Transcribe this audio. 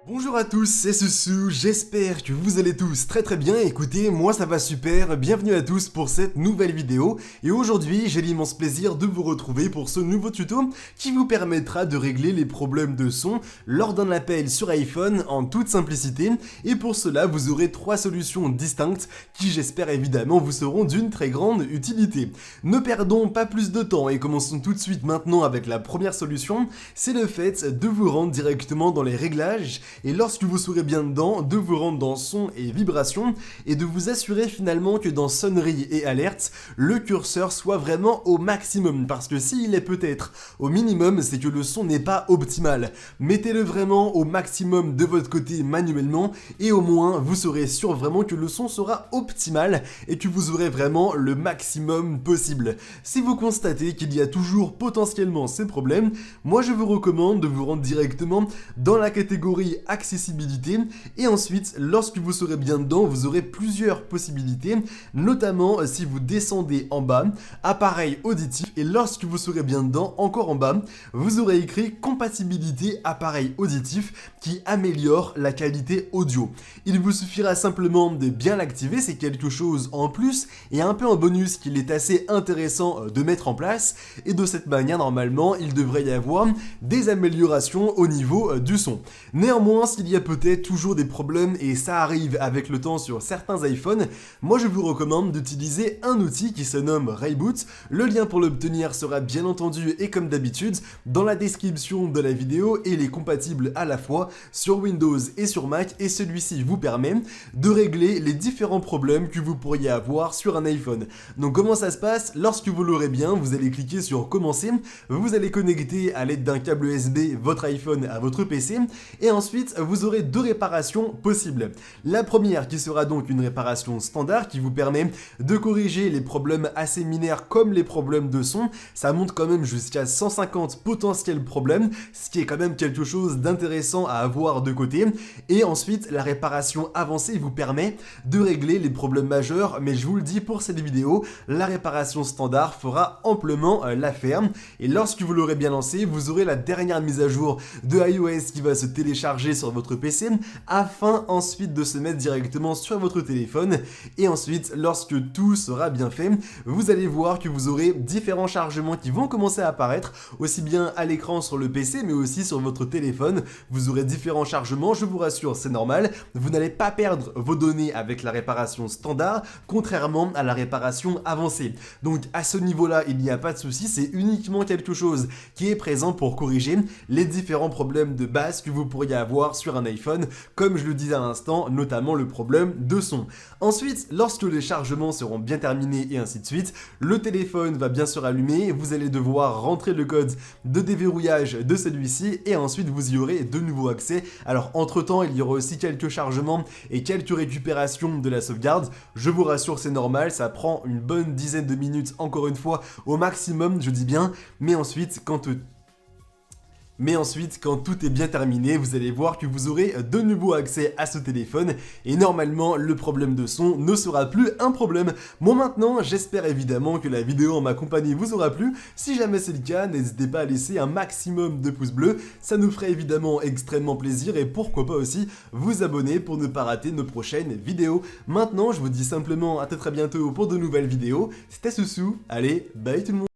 Bonjour à tous, c'est Soussou, j'espère que vous allez tous très bien. Écoutez, moi ça va super, bienvenue à tous pour cette nouvelle vidéo. Et aujourd'hui, j'ai l'immense plaisir de vous retrouver pour ce nouveau tuto qui vous permettra de régler les problèmes de son lors d'un appel sur iPhone en toute simplicité. Et pour cela, vous aurez 3 solutions distinctes qui j'espère évidemment vous seront d'une très grande utilité. Ne perdons pas plus de temps et commençons tout de suite maintenant avec la première solution, c'est le fait de vous rendre directement dans les réglages et lorsque vous serez bien dedans, de vous rendre dans son et vibration et de vous assurer finalement que dans sonnerie et alerte, le curseur soit vraiment au maximum parce que s'il est peut-être au minimum, c'est que le son n'est pas optimal. Mettez-le vraiment au maximum de votre côté manuellement et au moins vous serez sûr vraiment que le son sera optimal et que vous aurez vraiment le maximum possible. Si vous constatez qu'il y a toujours potentiellement ces problèmes, moi je vous recommande de vous rendre directement dans la catégorie accessibilité et ensuite lorsque vous serez bien dedans vous aurez plusieurs possibilités, notamment si vous descendez en bas, appareil auditif, et lorsque vous serez bien dedans encore en bas vous aurez écrit compatibilité appareil auditif qui améliore la qualité audio. Il vous suffira simplement de bien l'activer, c'est quelque chose en plus et un peu un bonus qu'il est assez intéressant de mettre en place, et de cette manière normalement il devrait y avoir des améliorations au niveau du son. Néanmoins, s'il y a peut-être toujours des problèmes et ça arrive avec le temps sur certains iPhones, moi je vous recommande d'utiliser un outil qui se nomme Rayboot. Le lien pour l'obtenir sera bien entendu et comme d'habitude dans la description de la vidéo, et il est compatible à la fois sur Windows et sur Mac, et celui-ci vous permet de régler les différents problèmes que vous pourriez avoir sur un iPhone. Donc comment ça se passe? Lorsque vous l'aurez bien, vous allez cliquer sur commencer, vous allez connecter à l'aide d'un câble USB votre iPhone à votre PC et ensuite vous aurez deux réparations possibles. La première qui sera donc une réparation standard qui vous permet de corriger les problèmes assez mineurs comme les problèmes de son. Ça monte quand même jusqu'à 150 potentiels problèmes, ce qui est quand même quelque chose d'intéressant à avoir de côté. Et ensuite la réparation avancée vous permet de régler les problèmes majeurs, mais je vous le dis pour cette vidéo, la réparation standard fera amplement l'affaire. Et lorsque vous l'aurez bien lancé, vous aurez la dernière mise à jour de iOS qui va se télécharger sur votre PC afin ensuite de se mettre directement sur votre téléphone. Et ensuite, lorsque tout sera bien fait, vous allez voir que vous aurez différents chargements qui vont commencer à apparaître aussi bien à l'écran sur le PC mais aussi sur votre téléphone. Vous aurez différents chargements, je vous rassure, c'est normal. Vous n'allez pas perdre vos données avec la réparation standard, contrairement à la réparation avancée. Donc à ce niveau-là, il n'y a pas de souci, c'est uniquement quelque chose qui est présent pour corriger les différents problèmes de base que vous pourriez avoir sur un iPhone, comme je le disais à l'instant, notamment le problème de son. Ensuite, lorsque les chargements seront bien terminés et ainsi de suite, le téléphone va bien se rallumer, vous allez devoir rentrer le code de déverrouillage de celui-ci et ensuite vous y aurez de nouveau accès. Alors entre temps, il y aura aussi quelques chargements et quelques récupérations de la sauvegarde. Je vous rassure, c'est normal, ça prend une bonne dizaine de minutes encore une fois au maximum, je dis bien, mais ensuite quand tout est bien terminé, vous allez voir que vous aurez de nouveau accès à ce téléphone et normalement le problème de son ne sera plus un problème. Bon, maintenant j'espère évidemment que la vidéo en ma compagnie vous aura plu. Si jamais c'est le cas, n'hésitez pas à laisser un maximum de pouces bleus, ça nous ferait évidemment extrêmement plaisir, et pourquoi pas aussi vous abonner pour ne pas rater nos prochaines vidéos. Maintenant je vous dis simplement à très bientôt pour de nouvelles vidéos. C'était Soussou, allez bye tout le monde.